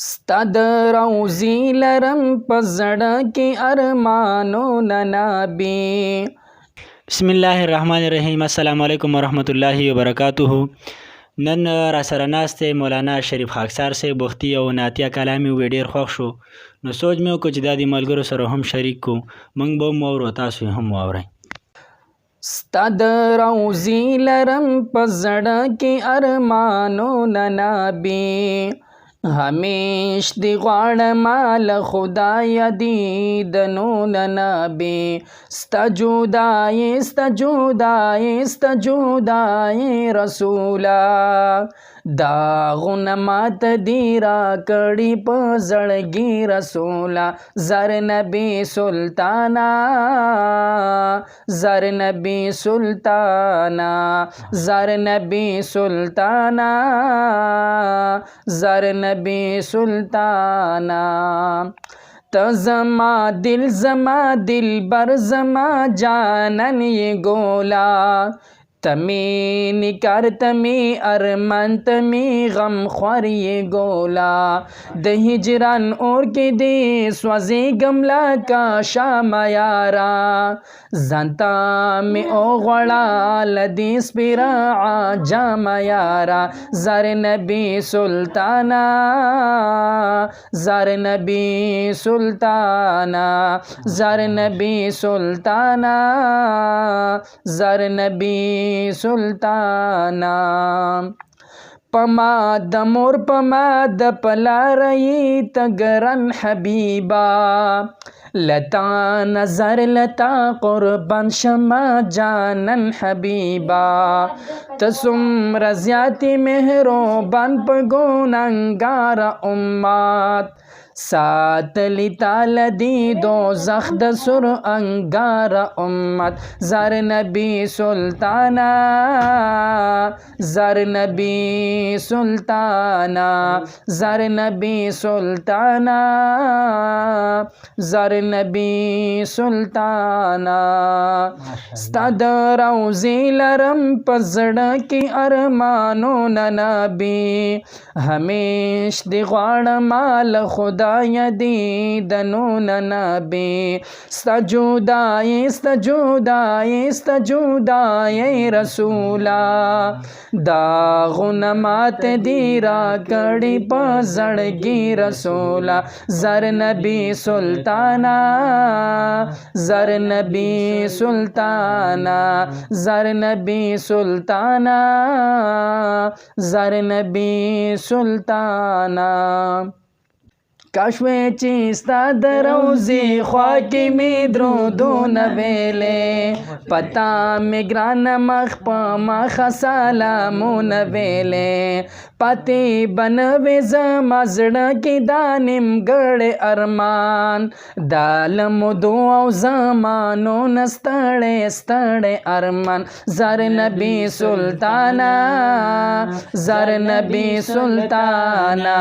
ستا د روضې لرم په زړه کې ارمانونه نابې. بسم الله الرحمن الرحیم. السلام علیکم ورحمۃ اللہ وبرکاتہ. نن را سره ناست مولانا شریف خاکسار صاحب بختي او نعتیه کلام وی ډیر خوښ شو، نو سوچ مې وکړ چې دا د ملګرو سره هم شریک کو، موږ به هم واورو تاسو هم واورئ. ستا د روضې لرم په زړه کې ارمانونه نابې. همیش دی غواړم له خدایه دیدنونه نابې. ستا جدایي رسوله داغونه ماته دی را کړي په زړګي رسوله. زر نبی سلطانا زر نبی سلطانا زر نبی سلطانا زر نبی سلطانا. تا زما دل بر زما جانن یہ گولا. تمی نکار تمی ارمان تمی غم خوار یہ گولا. د ہجران اور کے دے سوازے گملا کا شام یارا. زانتا میں او غڑا لدی سپیرا جام یارا. زار نبی سلطانا زار نبی سلطانا زار نبی سلطانا زار نبی سلطانا. پما د مور پما د پلارئی تگرن حبیبا. لتا نظر لتا قربان شما جانن حبیبا. تسم رضیاتی مہروبان پگوننگار امات. ساتلی تال دی دوزخ د سر انگار امت. زار نبی سلطانا زار نبی سلطانا زار نبی سلطانا زار نبی سلطانا. ستا د روضې لرم په زړه کې ارمانونه نابې. همیش دی غواړم له خدایه دیدنونه نابې. ستا جدایي رسوله داغونه ماته دی را کړي په زړګي رسوله. زر نبی سلطانا زر نبی سلطانا زر نبی سلطانا زر نبی سلطانا. کاشوې چې ستا د روضې خوا کې مې درودونه ویلې. پتا مې ګرانه مخ په مخ سلامونه ویلې. پاتې به نه وې زما زړه کې دا نیمګړی ارمان. دا له مودو او زمانو نه ستړی ارمان. زر نبی سلطانا زر نبی سلطانا